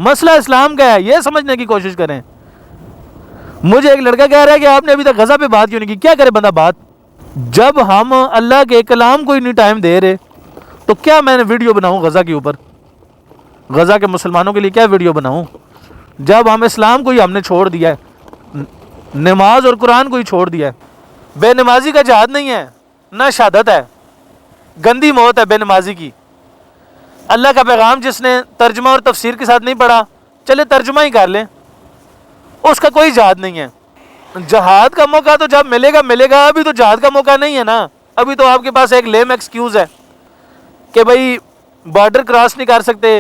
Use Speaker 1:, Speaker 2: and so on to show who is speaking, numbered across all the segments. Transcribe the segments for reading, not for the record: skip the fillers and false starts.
Speaker 1: مسئلہ اسلام کا ہے، یہ سمجھنے کی کوشش کریں۔ مجھے ایک لڑکا کہہ رہا ہے کہ آپ نے ابھی تک غزہ پہ بات کیوں نہیں کی؟ کیا کرے بندہ بات، جب ہم اللہ کے کلام کو ہی نہیں ٹائم دے رہے تو کیا میں نے ویڈیو بناؤں غزہ کے اوپر؟ غزہ کے مسلمانوں کے لیے کیا ویڈیو بناؤں جب ہم اسلام کو ہی ہم نے چھوڑ دیا ہے، نماز اور قرآن کو ہی چھوڑ دیا ہے۔ بے نمازی کا جہاد نہیں ہے، نہ شہادت ہے، گندی موت ہے بے نمازی کی۔ اللہ کا پیغام جس نے ترجمہ اور تفسیر کے ساتھ نہیں پڑھا، چلے ترجمہ ہی کر لیں، اس کا کوئی جہاد نہیں ہے۔ جہاد کا موقع تو جب ملے گا، ابھی تو جہاد کا موقع نہیں ہے نا۔ ابھی تو آپ کے پاس ایک لیم ایکسکیوز ہے کہ بھئی بارڈر کراس نہیں کر سکتے،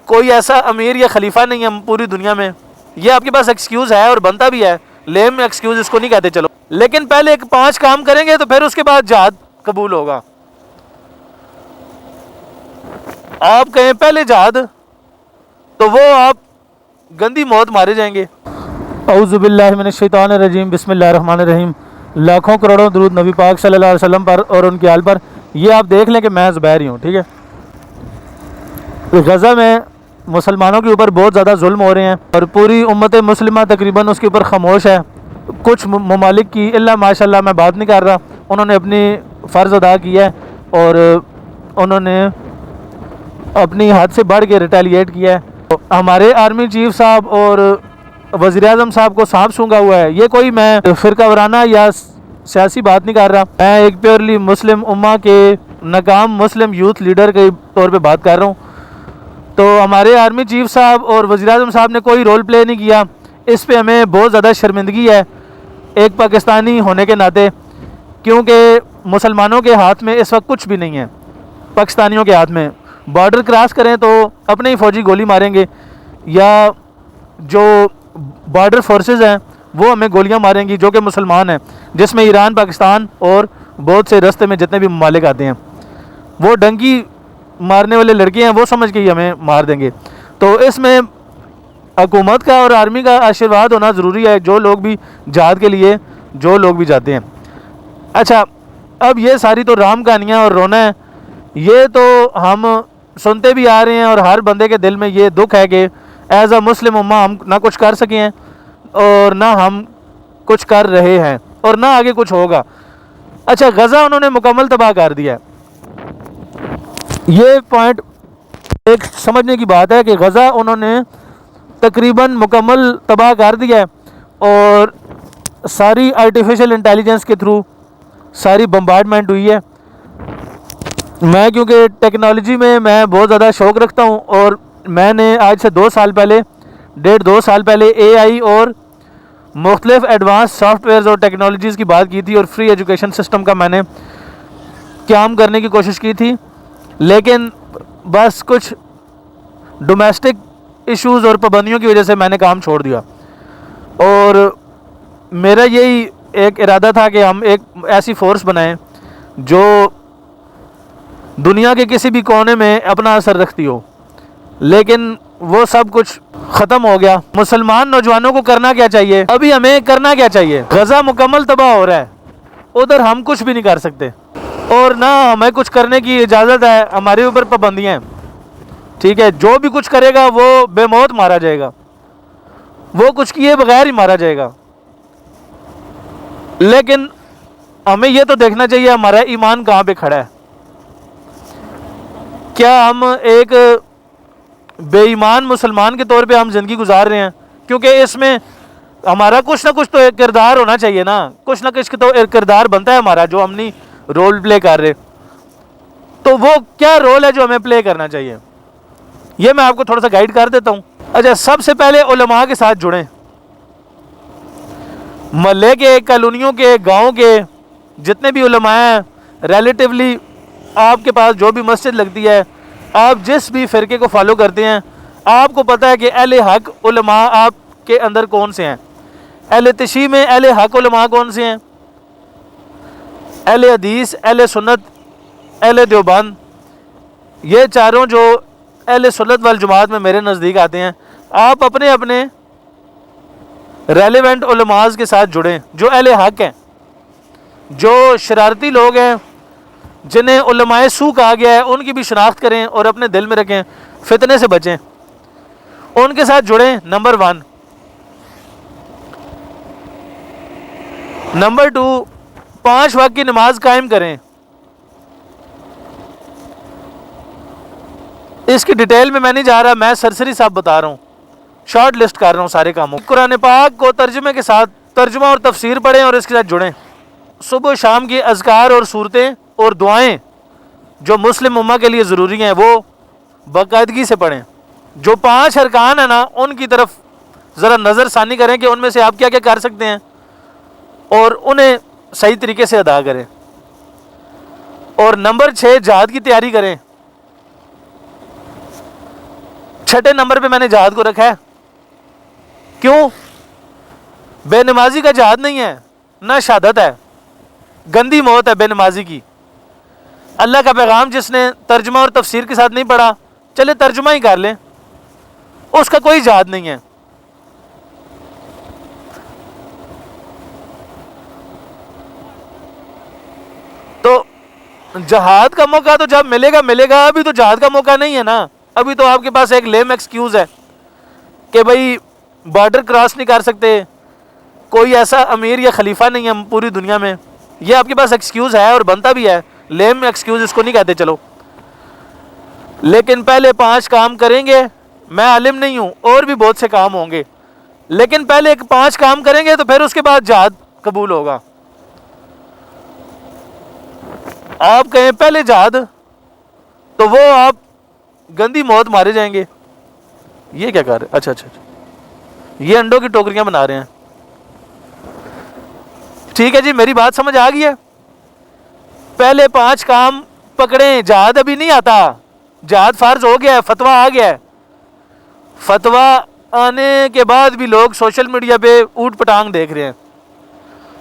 Speaker 1: کوئی ایسا امیر یا خلیفہ نہیں ہے پوری دنیا میں، یہ آپ کے پاس ایکسکیوز ہے اور بنتا بھی ہے، لیم ایکسکیوز اس کو نہیں کہتے۔ چلو لیکن پہلے 5 کام کریں گے تو پھر اس کے بعد جہاد قبول ہوگا۔ آپ کہیں پہلے جہاد تو وہ آپ گندی موت مارے جائیں گے۔ اعوذ باللہ من الشیطان الرجیم، بسم اللہ الرحمن الرحیم۔ لاکھوں کروڑوں درود نبی پاک صلی اللہ علیہ وسلم پر اور ان کے آل پر۔ یہ آپ دیکھ لیں کہ میں زبیر ہی ہوں، ٹھیک ہے۔ غزہ میں مسلمانوں کے اوپر بہت زیادہ ظلم ہو رہے ہیں اور پوری امت مسلمہ تقریباً اس کے اوپر خاموش ہے۔ کچھ ممالک کی اللہ ماشاءاللہ میں بات نہیں کر رہا، انہوں نے اپنی فرض ادا کیا ہے اور انہوں نے اپنی حد سے بڑھ کے ریٹیلیٹ کیا ہے۔ ہمارے آرمی چیف صاحب اور وزیر اعظم صاحب کو سانپ سونگا ہوا ہے۔ یہ کوئی میں فرقہ وارانہ یا سیاسی بات نہیں کر رہا، میں ایک پیورلی مسلم امہ کے ناکام مسلم یوتھ لیڈر کے طور پہ بات کر رہا ہوں۔ تو ہمارے آرمی چیف صاحب اور وزیر اعظم صاحب نے کوئی رول پلے نہیں کیا، اس پہ ہمیں بہت زیادہ شرمندگی ہے ایک پاکستانی ہونے کے ناطے، کیونکہ مسلمانوں کے ہاتھ میں اس وقت کچھ بھی نہیں ہے۔ پاکستانیوں کے ہاتھ میں بارڈر کراس کریں تو اپنے ہی فوجی گولی ماریں گے، یا جو بارڈر فورسز ہیں وہ ہمیں گولیاں ماریں گی جو کہ مسلمان ہیں، جس میں ایران، پاکستان اور بہت سے رستے میں جتنے بھی ممالک آتے ہیں۔ وہ ڈنکی مارنے والے لڑکے ہیں، وہ سمجھ کے ہی ہمیں مار دیں گے۔ تو اس میں حکومت کا اور آرمی کا آشرواد ہونا ضروری ہے، جو لوگ بھی جہاد کے لیے جو لوگ بھی جاتے ہیں۔ اچھا، اب یہ ساری تو رام کہانیاں اور رونا ہے، یہ تو ہم سنتے بھی آ رہے ہیں اور ہر بندے کے دل میں یہ دکھ ہے کہ ایز اے مسلم امہ ہم نہ کچھ کر سکے ہیں اور نہ ہم کچھ کر رہے ہیں اور نہ آگے کچھ ہوگا۔ اچھا، غزہ انہوں نے مکمل تباہ کر دیا ہے۔ یہ پوائنٹ ایک سمجھنے کی بات ہے کہ غزہ انہوں نے تقریباً مکمل تباہ کر دیا ہے، اور ساری آرٹیفیشل انٹیلیجنس کے تھرو ساری بمبارڈمنٹ ہوئی ہے۔ میں کیونکہ ٹیکنالوجی میں بہت زیادہ شوق رکھتا ہوں، اور میں نے آج سے 2 سال پہلے 1.5-2 سال پہلے اے آئی اور مختلف ایڈوانس سافٹ ویئرز اور ٹیکنالوجیز کی بات کی تھی، اور فری ایجوکیشن سسٹم کا میں نے قیام کرنے کی کوشش کی تھی، لیکن بس کچھ ڈومیسٹک ایشوز اور پابندیوں کی وجہ سے میں نے کام چھوڑ دیا۔ اور میرا یہی ایک ارادہ تھا کہ ہم ایک ایسی فورس بنائیں جو دنیا کے کسی بھی کونے میں اپنا اثر رکھتی ہو، لیکن وہ سب کچھ ختم ہو گیا۔ مسلمان نوجوانوں کو کرنا کیا چاہیے؟ ابھی ہمیں کرنا کیا چاہیے؟ غزہ مکمل تباہ ہو رہا ہے، ادھر ہم کچھ بھی نہیں کر سکتے اور نہ ہمیں کچھ کرنے کی اجازت ہے، ہمارے اوپر پابندیاں ہیں، ٹھیک ہے۔ جو بھی کچھ کرے گا وہ بے موت مارا جائے گا، وہ کچھ کیے بغیر ہی مارا جائے گا۔ لیکن ہمیں یہ تو دیکھنا چاہیے ہمارا ایمان کہاں پہ کھڑا ہے۔ کیا ہم ایک بے ایمان مسلمان کے طور پہ ہم زندگی گزار رہے ہیں؟ کیونکہ اس میں ہمارا کچھ نہ کچھ تو ایک کردار ہونا چاہیے نا، کچھ نہ کچھ تو ایک کردار بنتا ہے ہمارا جو ہم نہیں رول پلے کر رہے۔ تو وہ کیا رول ہے جو ہمیں پلے کرنا چاہیے، یہ میں آپ کو تھوڑا سا گائیڈ کر دیتا ہوں۔ اچھا، سب سے پہلے علماء کے ساتھ جڑیں، محلے کے، کالونیوں کے، گاؤں کے جتنے بھی علماء ہیں، ریلیٹیولی آپ کے پاس جو بھی مسجد لگتی ہے، آپ جس بھی فرقے کو فالو کرتے ہیں، آپ کو پتہ ہے کہ اہل حق علماء آپ کے اندر کون سے ہیں۔ اہل تشیع میں اہل حق علماء کون سے ہیں؟ اہل حدیث، اہل سنت، اہل دیوبند، یہ چاروں جو اہل سنت والجماعت میں میرے نزدیک آتے ہیں۔ آپ اپنے اپنے ریلیونٹ علماء کے ساتھ جڑیں جو اہل حق ہیں۔ جو شرارتی لوگ ہیں جنہیں علماء سو کہا گیا ہے، ان کی بھی شناخت کریں اور اپنے دل میں رکھیں، فتنے سے بچیں۔ ان کے ساتھ جڑیں، نمبر 1۔ نمبر 2، 5 وقت کی نماز قائم کریں۔ اس کی ڈیٹیل میں نہیں جا رہا، میں سرسری صاحب بتا رہا ہوں، شارٹ لسٹ کر رہا ہوں سارے کاموں۔ قرآن پاک کو ترجمے کے ساتھ ترجمہ اور تفسیر پڑھیں اور اس کے ساتھ جڑیں۔ صبح و شام کی اذکار اور صورتیں اور دعائیں جو مسلم امہ کے لیے ضروری ہیں وہ باقاعدگی سے پڑھیں۔ جو 5 ارکان ہیں نا، ان کی طرف ذرا نظر ثانی کریں کہ ان میں سے آپ کیا کیا کر سکتے ہیں اور انہیں صحیح طریقے سے ادا کریں۔ اور نمبر 6، جہاد کی تیاری کریں۔ 6 نمبر پہ میں نے جہاد کو رکھا ہے۔ کیوں؟ بے نمازی کا جہاد نہیں ہے، نہ شہادت ہے، گندی موت ہے بے نمازی کی۔ اللہ کا پیغام جس نے ترجمہ اور تفسیر کے ساتھ نہیں پڑھا، چلے ترجمہ ہی کر لیں، اس کا کوئی جہاد نہیں ہے۔ تو جہاد کا موقع تو جب ملے گا، ابھی تو جہاد کا موقع نہیں ہے نا۔ ابھی تو آپ کے پاس ایک لیم ایکسکیوز ہے کہ بھائی بارڈر کراس نہیں کر سکتے، کوئی ایسا امیر یا خلیفہ نہیں ہے پوری دنیا میں، یہ آپ کے پاس ایکسکیوز ہے اور بنتا بھی ہے، لیم ایکسکیوز اس کو نہیں کہتے چلو۔ لیکن پہلے 5 کام کریں گے، میں عالم نہیں ہوں، اور بھی بہت سے کام ہوں گے، لیکن پہلے 5 کام کریں گے تو پھر اس کے بعد جہاد قبول ہوگا۔ آپ کہیں پہلے جہاد، تو وہ آپ گندی موت مارے جائیں گے۔ یہ کیا کر رہے؟ اچھا، یہ انڈوں کی ٹوکریاں بنا رہے ہیں۔ ٹھیک ہے جی، میری بات سمجھ آ گئی ہے؟ پہلے 5 کام پکڑیں، جہاد ابھی نہیں آتا، جہاد فرض ہو گیا ہے، فتویٰ آ گیا ہے۔ فتویٰ آنے کے بعد بھی لوگ سوشل میڈیا پہ اوٹ پٹانگ دیکھ رہے ہیں۔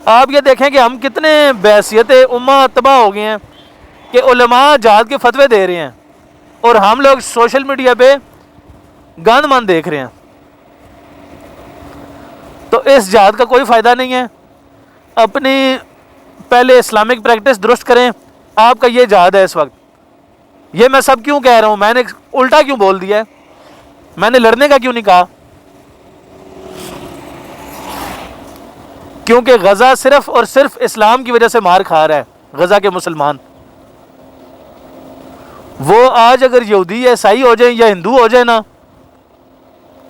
Speaker 1: آپ یہ دیکھیں کہ ہم کتنے بحیثیت امہ تباہ ہو گئے ہیں کہ علماء جہاد کے فتوے دے رہے ہیں اور ہم لوگ سوشل میڈیا پہ گند من دیکھ رہے ہیں۔ تو اس جہاد کا کوئی فائدہ نہیں ہے۔ اپنی پہلے اسلامک پریکٹس درست کریں۔ آپ کا یہ جہاد ہے اس وقت۔ یہ میں سب کیوں کہہ رہا ہوں؟ میں نے الٹا کیوں بول دیا ہے؟ میں نے لڑنے کا کیوں نہیں کہا؟ کیونکہ غزہ صرف اور صرف اسلام کی وجہ سے مار کھا رہا ہے۔ غزہ کے مسلمان، وہ آج اگر یہودی یا عیسائی ہو جائیں یا ہندو ہو جائیں نا،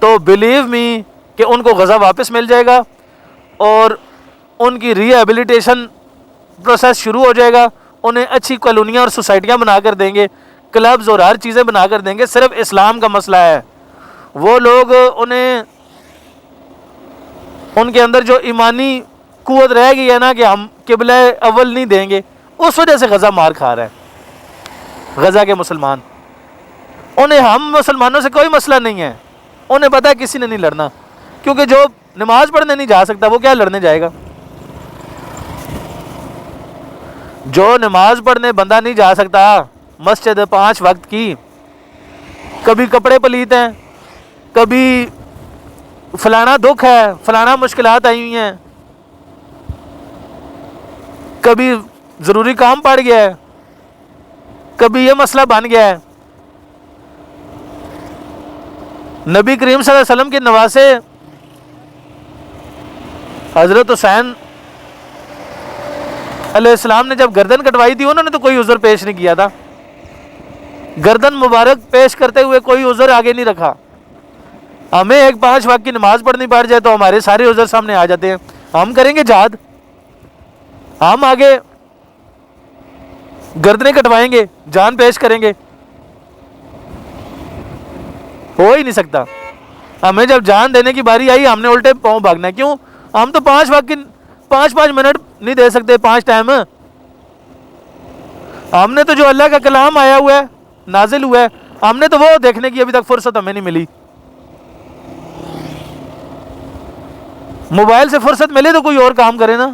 Speaker 1: تو بلیو می کہ ان کو غزہ واپس مل جائے گا اور ان کی ری ایبلیٹیشن پروسیس شروع ہو جائے گا۔ انہیں اچھی کالونیاں اور سوسائٹیاں بنا کر دیں گے، کلبز اور ہر چیزیں بنا کر دیں گے۔ صرف اسلام کا مسئلہ ہے، وہ لوگ انہیں ان کے اندر جو ایمانی قوت رہ گئی ہے نا کہ ہم قبلہ اول نہیں دیں گے، اس وجہ سے غزہ مار کھا رہا ہے غزہ کے مسلمان۔ انہیں ہم مسلمانوں سے کوئی مسئلہ نہیں ہے، انہیں پتہ ہے کسی نے نہیں لڑنا، کیونکہ جو نماز پڑھنے نہیں جا سکتا وہ کیا لڑنے جائے گا؟ جو نماز پڑھنے بندہ نہیں جا سکتا مسجد 5 وقت کی، کبھی کپڑے پلیت ہیں، کبھی فلانا دکھ ہے، فلانا مشکلات آئی ہوئی ہیں، کبھی ضروری کام پڑ گیا ہے، کبھی یہ مسئلہ بن گیا ہے۔ نبی کریم صلی اللہ علیہ وسلم کے نواسے حضرت حسین علیہ السلام نے جب گردن کٹوائی تھی، انہوں نے تو کوئی عذر پیش نہیں کیا تھا، گردن مبارک پیش کرتے ہوئے کوئی عذر آگے نہیں رکھا۔ ہمیں ایک 5 وقت کی نماز پڑھنی پڑ جائے تو ہمارے سارے عذر سامنے آ جاتے ہیں۔ ہم کریں گے جہاد، ہم آگے گردنیں کٹوائیں گے، جان پیش کریں گے؟ ہو ہی نہیں سکتا۔ ہمیں جب جان دینے کی باری آئی، ہم نے الٹے پاؤں بھاگنا ہے۔ کیوں؟ ہم تو 5 وقت کی 5 منٹ نہیں دے سکتے، 5 ٹائم۔ ہم نے تو جو اللہ کا کلام آیا ہوا ہے، نازل ہوا ہے، ہم نے تو وہ دیکھنے کی ابھی تک فرصت ہمیں نہیں ملی۔ موبائل سے فرصت ملے تو کوئی اور کام کرے نا۔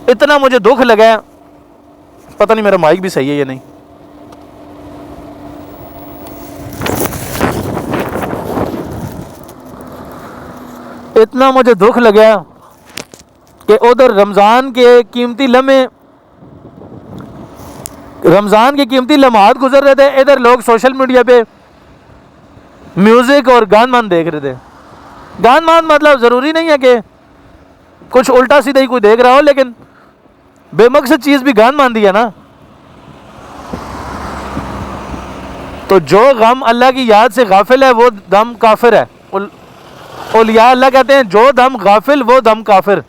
Speaker 1: اتنا مجھے دکھ لگا ہے، پتہ نہیں میرا مائک بھی صحیح ہے یا نہیں۔ اتنا مجھے دکھ لگا کہ ادھر رمضان کے قیمتی لمحات گزر رہے تھے، ادھر لوگ سوشل میڈیا پہ میوزک اور گان مان دیکھ رہے تھے. گان مان مطلب ضروری نہیں ہے کہ کچھ الٹا سیدھا ہی کوئی دیکھ رہا ہو, لیکن بے مقصد چیز بھی گان مان دی ہے نا. تو جو غم اللہ کی یاد سے غافل ہے وہ دم کافر ہے. اولیاء اللہ کہتے ہیں جو دم غافل وہ دم کافر.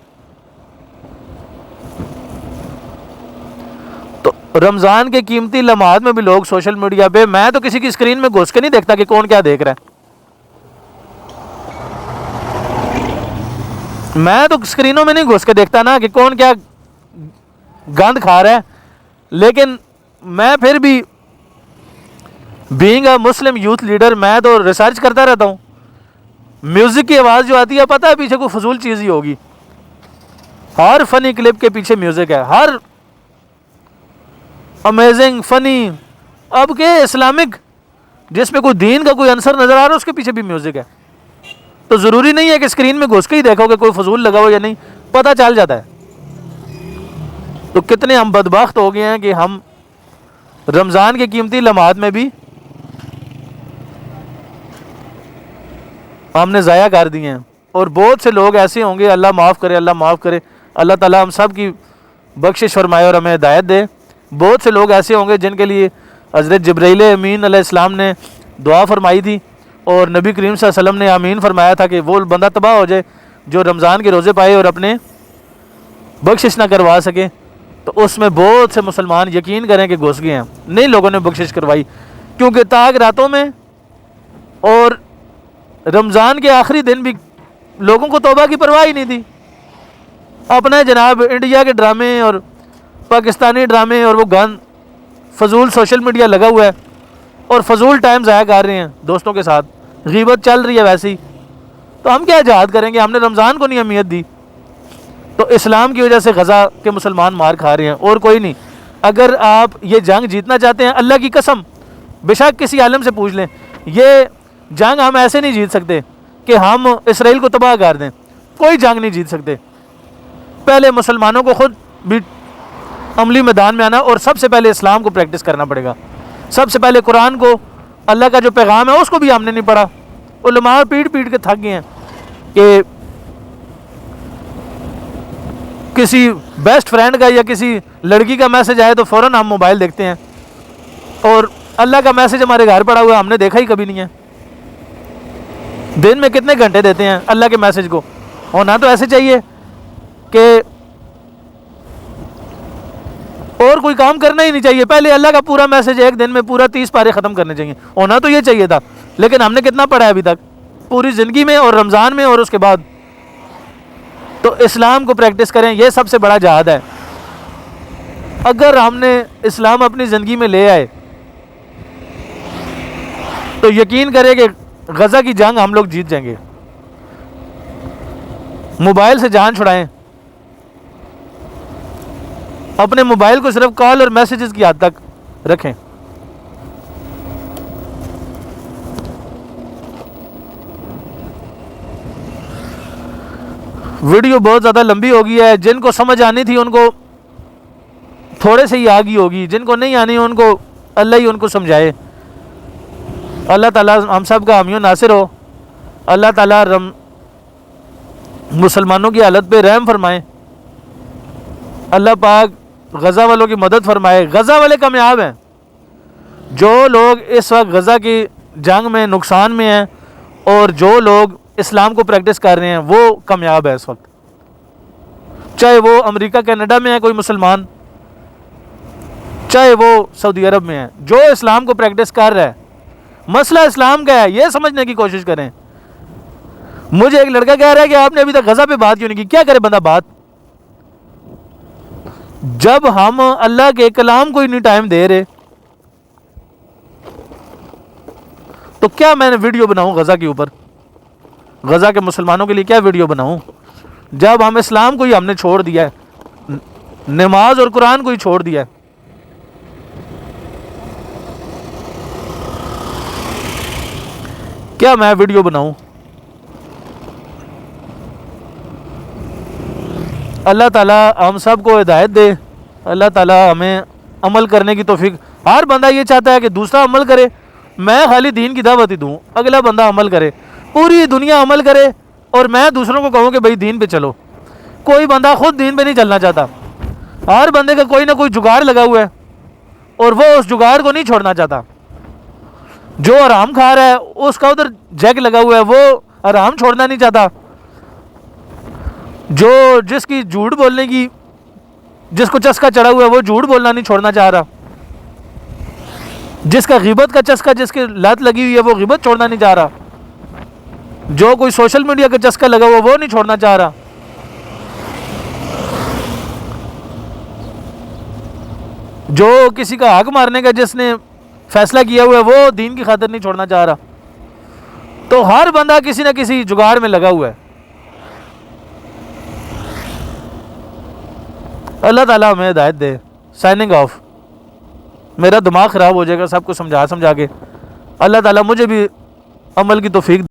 Speaker 1: تو رمضان کے قیمتی لمحات میں بھی لوگ سوشل میڈیا پہ, میں تو کسی کی اسکرین میں گھس کے نہیں دیکھتا کہ کون کیا دیکھ رہا ہے, میں تو اسکرینوں میں نہیں گھس کے دیکھتا نا کہ کون کیا گند کھا رہا ہے. لیکن میں پھر بھی being a Muslim youth leader میں تو ریسرچ کرتا رہتا ہوں. میوزک کی آواز جو آتی ہے پتہ ہے پیچھے کوئی فضول چیز ہی ہوگی. ہر فنی کلپ کے پیچھے میوزک ہے, ہر امیزنگ فنی اب کے اسلامک جس پہ کوئی دین کا کوئی عنصر نظر آ رہا ہے اس کے پیچھے بھی میوزک ہے. تو ضروری نہیں ہے کہ اسکرین میں گھس کے ہی دیکھو کہ کوئی فضول لگا ہو یا نہیں, پتہ چل جاتا ہے. تو کتنے ہم بدبخت ہو گئے ہیں کہ ہم رمضان کے قیمتی لمحات میں بھی ہم نے ضائع کر دیے ہیں. اور بہت سے لوگ ایسے ہوں گے, اللہ معاف کرے, اللہ معاف کرے, اللہ تعالیٰ ہم سب کی بخشش فرمائے اور ہمیں ہدایت دے. بہت سے لوگ ایسے ہوں گے جن کے لیے حضرت جبرائیل امین علیہ السلام نے دعا فرمائی تھی اور نبی کریم صلی اللہ علیہ وسلم نے آمین فرمایا تھا کہ وہ بندہ تباہ ہو جائے جو رمضان کے روزے پائے اور اپنے بخشش نہ کروا سکے. تو اس میں بہت سے مسلمان یقین کریں کہ گھس گئے ہیں, نہیں لوگوں نے بخشش کروائی, کیونکہ تاک راتوں میں اور رمضان کے آخری دن بھی لوگوں کو توبہ کی پرواہ ہی نہیں تھی. اپنے جناب انڈیا کے ڈرامے اور پاکستانی ڈرامے اور وہ گان فضول سوشل میڈیا لگا ہوا ہے اور فضول ٹائم ضائع کر رہے ہیں دوستوں کے ساتھ, غیبت چل رہی ہے ویسے ہی. تو ہم کیا جہاد کریں گے, ہم نے رمضان کو نہیں اہمیت دی. تو اسلام کی وجہ سے غزہ کے مسلمان مار کھا رہے ہیں اور کوئی نہیں. اگر آپ یہ جنگ جیتنا چاہتے ہیں, اللہ کی قسم بے شک کسی عالم سے پوچھ لیں, یہ جنگ ہم ایسے نہیں جیت سکتے کہ ہم اسرائیل کو تباہ کر دیں. کوئی جنگ نہیں جیت سکتے. پہلے مسلمانوں کو خود بھی عملی میدان میں آنا اور سب سے پہلے اسلام کو پریکٹس کرنا پڑے گا. سب سے پہلے قرآن کو, اللہ کا جو پیغام ہے اس کو بھی ہم نے نہیں پڑھا. علماء پیٹ پیٹ کے تھک گئے ہیں کہ کسی بیسٹ فرینڈ کا یا کسی لڑکی کا میسج آئے تو فوراً ہم موبائل دیکھتے ہیں, اور اللہ کا میسج ہمارے گھر پڑا ہوا ہے, ہم نے دیکھا ہی کبھی نہیں ہے. دن میں کتنے گھنٹے دیتے ہیں اللہ کے میسج کو. ہونا تو ایسے چاہیے کہ اور کوئی کام کرنا ہی نہیں چاہیے, پہلے اللہ کا پورا میسج ایک دن میں پورا 30 پارے ختم کرنے چاہیے. ہونا تو یہ چاہیے تھا, لیکن ہم نے کتنا پڑھا ہے ابھی تک پوری زندگی میں اور رمضان میں اور اس کے بعد. تو اسلام کو پریکٹس کریں, یہ سب سے بڑا جہاد ہے. اگر ہم نے اسلام اپنی زندگی میں لے آئے تو یقین کریں کہ غزہ کی جنگ ہم لوگ جیت جائیں گے. موبائل سے جان چھڑائیں, اپنے موبائل کو صرف کال اور میسیجز کی حد تک رکھیں. ویڈیو بہت زیادہ لمبی ہو گئی ہے, جن کو سمجھ آنی تھی ان کو تھوڑے سے ہی آ گئی ہوگی, جن کو نہیں آنی ان کو اللہ ہی ان کو سمجھائے. اللہ تعالیٰ ہم سب کا حامی و ناصر ہو. اللہ تعالیٰ مسلمانوں کی حالت پہ رحم فرمائے. اللہ پاک غزہ والوں کی مدد فرمائے. غزہ والے کامیاب ہیں. جو لوگ اس وقت غزہ کی جنگ میں نقصان میں ہیں اور جو لوگ اسلام کو پریکٹس کر رہے ہیں وہ کامیاب ہے اس وقت. چاہے وہ امریکہ کینیڈا میں ہے کوئی مسلمان, چاہے وہ سعودی عرب میں ہے, جو اسلام کو پریکٹس کر رہا ہے. مسئلہ اسلام کا ہے, یہ سمجھنے کی کوشش کریں. مجھے ایک لڑکا کہہ رہا ہے کہ آپ نے ابھی تک غزہ پہ بات کیوں نہیں کی. کیا کرے بندہ بات, جب ہم اللہ کے کلام کو ہی نہیں ٹائم دے رہے تو کیا میں نے ویڈیو بناؤں غزہ کے اوپر, غزہ کے مسلمانوں کے لیے کیا ویڈیو بناؤں, جب ہم اسلام کو ہی ہم نے چھوڑ دیا ہے, نماز اور قرآن کو ہی چھوڑ دیا ہے. کیا میں ویڈیو بناؤں. اللہ تعالیٰ ہم سب کو ہدایت دے. اللہ تعالیٰ ہمیں عمل کرنے کی توفیق. ہر بندہ یہ چاہتا ہے کہ دوسرا عمل کرے میں خالی دین کی دعوت ہی دوں, اگلا بندہ عمل کرے, پوری دنیا عمل کرے اور میں دوسروں کو کہوں کہ بھائی دین پہ چلو. کوئی بندہ خود دین پہ نہیں چلنا چاہتا, ہر بندے کا کوئی نہ کوئی جگاڑ لگا ہوا ہے اور وہ اس جگاڑ کو نہیں چھوڑنا چاہتا. جو حرام کھا رہا ہے اس کا ادھر جیک لگا ہوا ہے, وہ حرام چھوڑنا نہیں چاہتا. جس کی جھوٹ بولنے کی, جس کو چسکا چڑھا ہوا ہے وہ جھوٹ بولنا نہیں چھوڑنا چاہ رہا. جس کا غیبت کا چسکا, جس کی لت لگی ہوئی ہے وہ غیبت چھوڑنا نہیں چاہ رہا. جو کوئی سوشل میڈیا کا چسکا لگا ہوا وہ نہیں چھوڑنا چاہ رہا. جو کسی کا حق مارنے کا جس نے فیصلہ کیا ہوا ہے وہ دین کی خاطر نہیں چھوڑنا چاہ رہا. تو ہر بندہ کسی نہ کسی جگاڑ میں لگا ہوا ہے. اللہ تعالیٰ ہمیں ہدایت دے. Signing off. میرا دماغ خراب ہو جائے گا سب کو سمجھا کے. اللہ تعالیٰ مجھے بھی عمل کی توفیق